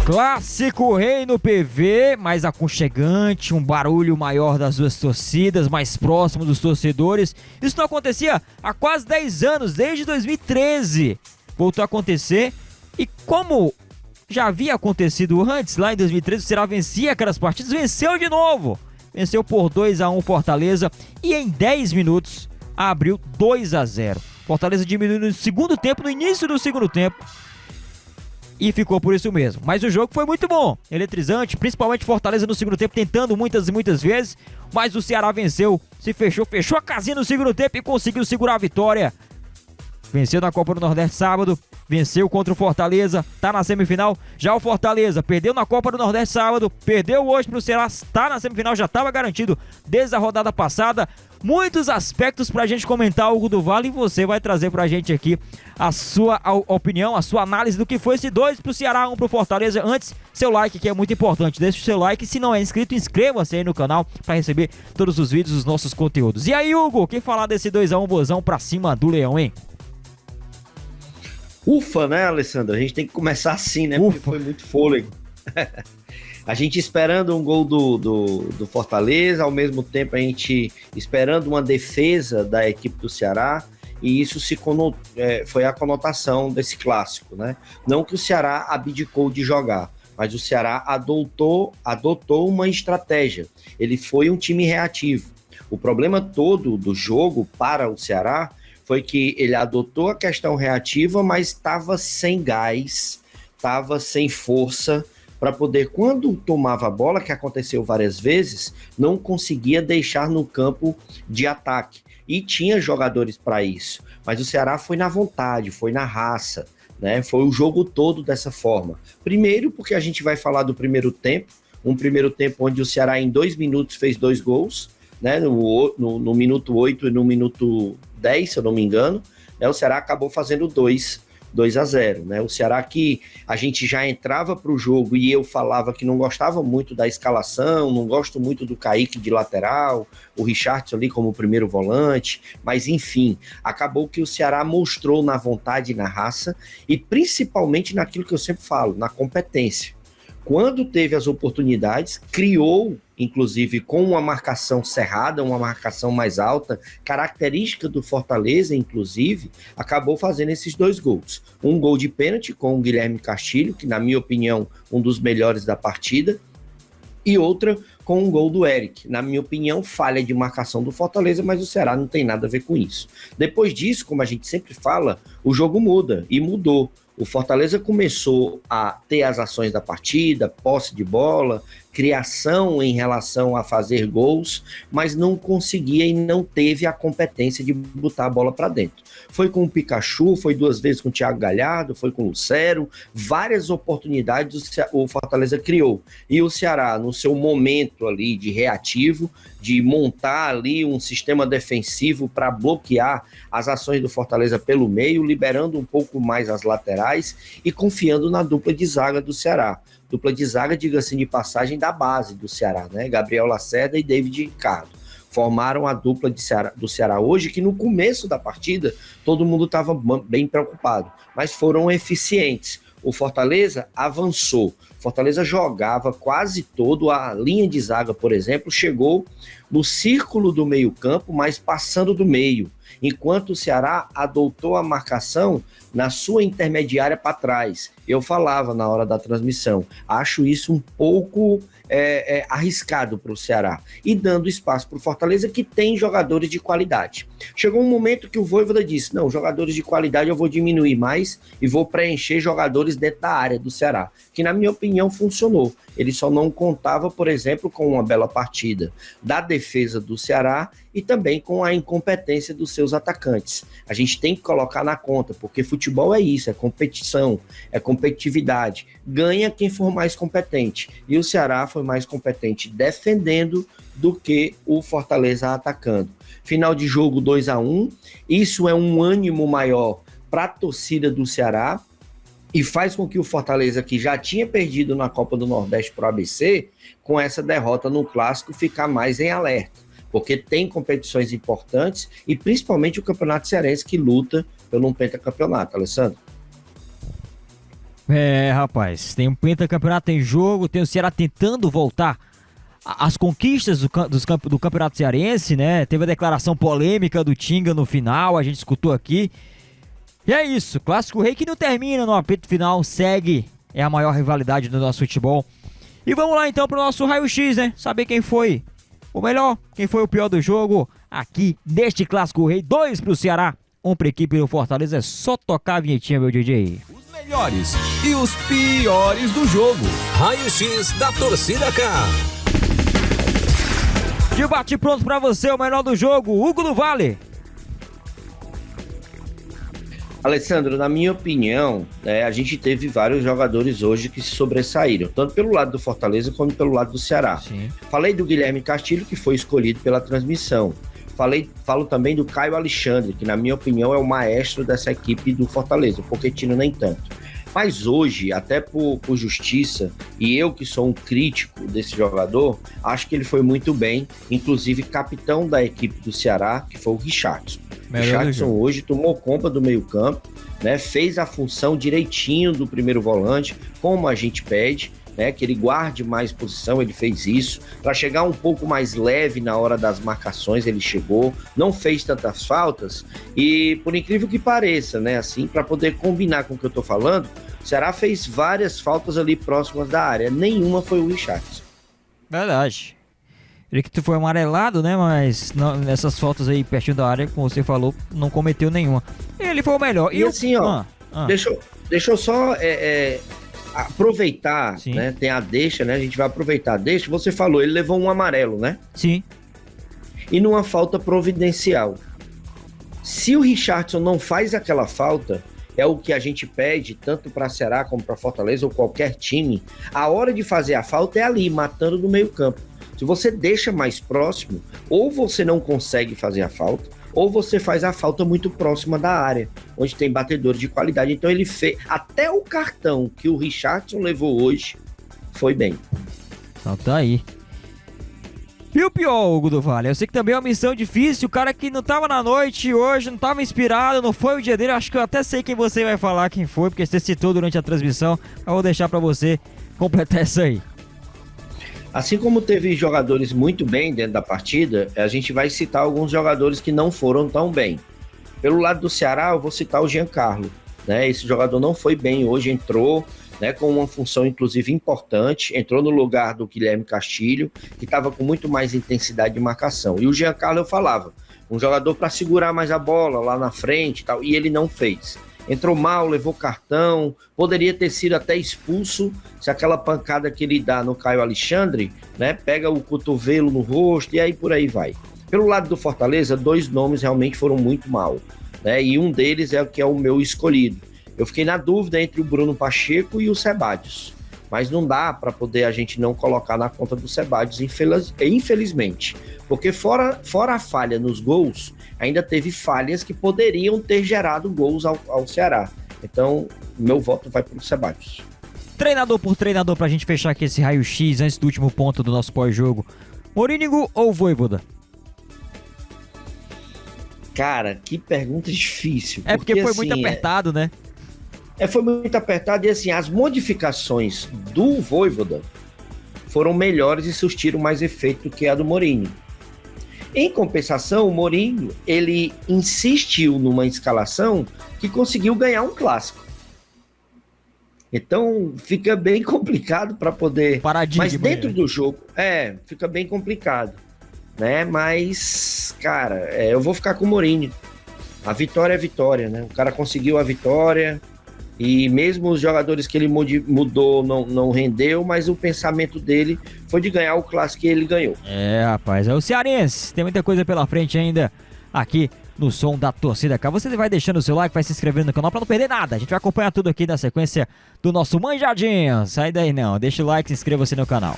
Clássico Rei no PV, mais aconchegante, um barulho maior das duas torcidas, mais próximo dos torcedores. Isso não acontecia há quase 10 anos, desde 2013. Voltou a acontecer e como já havia acontecido antes, lá em 2013, o Ceará vencia aquelas partidas, venceu de novo. Venceu por 2-1 Fortaleza e em 10 minutos abriu 2-0. Fortaleza diminuiu no segundo tempo, no início do segundo tempo. E ficou por isso mesmo. Mas o jogo foi muito bom, eletrizante, principalmente Fortaleza no segundo tempo, tentando muitas e muitas vezes. Mas o Ceará venceu, se fechou a casinha no segundo tempo e conseguiu segurar a vitória. Venceu na Copa do Nordeste sábado, venceu contra o Fortaleza, tá na semifinal. Já o Fortaleza perdeu na Copa do Nordeste sábado, perdeu hoje pro Ceará, tá na semifinal, já estava garantido desde a rodada passada. Muitos aspectos pra gente comentar, Hugo do Vale, e você vai trazer pra gente aqui a sua opinião, a sua análise do que foi esse 2 pro Ceará, 1 pro Fortaleza. Antes, seu like, que é muito importante, deixa o seu like, se não é inscrito, inscreva-se aí no canal pra receber todos os vídeos dos nossos conteúdos. E aí, Hugo, o que falar desse 2-1 bozão pra cima do Leão, hein? Ufa, né, Alessandro? A gente tem que começar assim, né? Porque foi muito fôlego. A gente esperando um gol do Fortaleza, ao mesmo tempo a gente esperando uma defesa da equipe do Ceará, e isso foi a conotação desse clássico, né? Não que o Ceará abdicou de jogar, mas o Ceará adotou uma estratégia. Ele foi um time reativo. O problema todo do jogo para o Ceará foi que ele adotou a questão reativa, mas estava sem gás, estava sem força para poder, quando tomava a bola, que aconteceu várias vezes, não conseguia deixar no campo de ataque. E tinha jogadores para isso. Mas o Ceará foi na vontade, foi na raça, né? Foi o jogo todo dessa forma. Primeiro, porque a gente vai falar do primeiro tempo, um primeiro tempo onde o Ceará em 2 minutos fez 2 gols, né? No minuto 8 e no minuto 10, se eu não me engano, né? O Ceará acabou fazendo 2-0, né? O Ceará que a gente já entrava para o jogo e eu falava que não gostava muito da escalação, não gosto muito do Kaique de lateral, o Richardson ali como primeiro volante, mas enfim, acabou que o Ceará mostrou na vontade e na raça e principalmente naquilo que eu sempre falo, na competência. Quando teve as oportunidades, criou, inclusive com uma marcação cerrada, uma marcação mais alta, característica do Fortaleza, inclusive, acabou fazendo esses 2 gols. Um gol de pênalti com o Guilherme Castilho, que na minha opinião, um dos melhores da partida, e outra com um gol do Eric. Na minha opinião, falha de marcação do Fortaleza, mas o Ceará não tem nada a ver com isso. Depois disso, como a gente sempre fala, o jogo muda, e mudou. O Fortaleza começou a ter as ações da partida, posse de bola, criação em relação a fazer gols, mas não conseguia e não teve a competência de botar a bola para dentro. Foi com o Pikachu, foi 2 vezes com o Thiago Galhardo, foi com o Lucero, várias oportunidades o Fortaleza criou. E o Ceará, no seu momento ali de reativo, de montar ali um sistema defensivo para bloquear as ações do Fortaleza pelo meio, liberando um pouco mais as laterais e confiando na dupla de zaga do Ceará. Dupla de zaga, diga-se de passagem, da base do Ceará, né? Gabriel Lacerda e David Ricardo. Formaram a dupla do Ceará hoje, que no começo da partida todo mundo estava bem preocupado, mas foram eficientes. O Fortaleza avançou. Fortaleza jogava quase todo, a linha de zaga, por exemplo, chegou no círculo do meio-campo, mas passando do meio, enquanto o Ceará adotou a marcação na sua intermediária para trás. Eu falava na hora da transmissão, acho isso um pouco arriscado para o Ceará, e dando espaço para o Fortaleza, que tem jogadores de qualidade. Chegou um momento que o Vojvoda disse, não, jogadores de qualidade eu vou diminuir mais e vou preencher jogadores dentro da área do Ceará, que na minha opinião funcionou. Ele só não contava, por exemplo, com uma bela partida da defesa do Ceará e também com a incompetência dos seus atacantes. A gente tem que colocar na conta, porque futebol é isso, é competição, é competitividade. Ganha quem for mais competente. E o Ceará foi mais competente defendendo do que o Fortaleza atacando. Final de jogo 2-1, isso é um ânimo maior para a torcida do Ceará, e faz com que o Fortaleza, que já tinha perdido na Copa do Nordeste para o ABC, com essa derrota no Clássico, ficar mais em alerta, porque tem competições importantes e principalmente o Campeonato Cearense, que luta pelo um pentacampeonato. Alessandro? Rapaz, tem um pentacampeonato em jogo, tem o Ceará tentando voltar às conquistas do Campeonato Cearense, né? Teve a declaração polêmica do Tinga no final, a gente escutou aqui. E é isso, Clássico Rei que não termina no apito final, segue, é a maior rivalidade do nosso futebol. E vamos lá então pro nosso raio-x, né? Saber quem foi o melhor, quem foi o pior do jogo aqui deste Clássico Rei. 2 pro Ceará, 1 pra equipe do Fortaleza. É só tocar a vinhetinha, meu DJ. Os melhores e os piores do jogo. Raio-x da Torcida K. De bate pronto pra você, o melhor do jogo, Hugo do Vale. Alessandro, na minha opinião, a gente teve vários jogadores hoje que se sobressaíram, tanto pelo lado do Fortaleza quanto pelo lado do Ceará. Sim. Falei do Guilherme Castilho, que foi escolhido pela transmissão. Falo também do Caio Alexandre, que na minha opinião é o maestro dessa equipe do Fortaleza, o Pochettino nem tanto. Mas hoje, até por justiça, e eu que sou um crítico desse jogador, acho que ele foi muito bem, inclusive capitão da equipe do Ceará, que foi o Richarlison. O Richarlison hoje tomou conta do meio-campo, né, fez a função direitinho do primeiro volante, como a gente pede, né, que ele guarde mais posição, ele fez isso. Para chegar um pouco mais leve na hora das marcações, ele chegou, não fez tantas faltas, e por incrível que pareça, né, assim, para poder combinar com o que eu tô falando, o Ceará fez várias faltas ali próximas da área, nenhuma foi o Richarlison. Verdade. Ele que foi amarelado, né? Mas nessas faltas aí pertinho da área, como você falou, não cometeu nenhuma. Ele foi o melhor. E assim, ó, deixa eu só aproveitar, sim, né? Tem a deixa, né? A gente vai aproveitar a deixa. Você falou, ele levou um amarelo, né? Sim. E numa falta providencial. Se o Richarlison não faz aquela falta, é o que a gente pede, tanto para Ceará como para Fortaleza ou qualquer time, a hora de fazer a falta é ali, matando no meio campo. Se você deixa mais próximo, ou você não consegue fazer a falta, ou você faz a falta muito próxima da área, onde tem batedores de qualidade. Então ele fez, até o cartão que o Richarlison levou hoje, foi bem. Então tá aí. E o pior, Hugo do Vale, eu sei que também é uma missão difícil, o cara que não tava na noite hoje, não tava inspirado, não foi o dia dele, acho que eu até sei quem você vai falar, quem foi, porque você citou durante a transmissão, eu vou deixar pra você completar isso aí. Assim como teve jogadores muito bem dentro da partida, a gente vai citar alguns jogadores que não foram tão bem. Pelo lado do Ceará, eu vou citar o Giancarlo, né? Esse jogador não foi bem hoje, entrou, né, com uma função inclusive importante, entrou no lugar do Guilherme Castilho, que estava com muito mais intensidade de marcação. E o Giancarlo, eu falava, um jogador para segurar mais a bola lá na frente e tal, e ele não fez. Entrou mal, levou cartão, poderia ter sido até expulso se aquela pancada que ele dá no Caio Alexandre, né, pega o cotovelo no rosto e aí por aí vai. Pelo lado do Fortaleza, 2 nomes realmente foram muito mal, né, e um deles é o que é o meu escolhido. Eu fiquei na dúvida entre o Bruno Pacheco e o Sebadios, mas não dá para poder a gente não colocar na conta do Sebadios, infelizmente, porque fora a falha nos gols, ainda teve falhas que poderiam ter gerado gols ao Ceará. Então, meu voto vai para o Sebadios. Treinador por treinador, pra gente fechar aqui esse raio-x antes do último ponto do nosso pós-jogo. Morínigo ou Vojvoda? Cara, que pergunta difícil. Porque foi assim, muito apertado, né? Foi muito apertado e assim, as modificações do Vojvoda foram melhores e surtiram mais efeito do que a do Mourinho. Em compensação, o Mourinho, ele insistiu numa escalação que conseguiu ganhar um clássico. Então, fica bem complicado para poder... Paradigma, mas dentro do jogo, fica bem complicado, né? Mas, cara, eu vou ficar com o Mourinho. A vitória é vitória, né? O cara conseguiu a vitória... E mesmo os jogadores que ele mudou não rendeu, mas o pensamento dele foi de ganhar o clássico e ele ganhou. Rapaz, é o cearense. Tem muita coisa pela frente ainda aqui no Som da Torcida K. Você vai deixando o seu like, vai se inscrevendo no canal pra não perder nada. A gente vai acompanhar tudo aqui na sequência do nosso Manjadinho. Sai daí não, deixa o like, se inscreva-se no canal.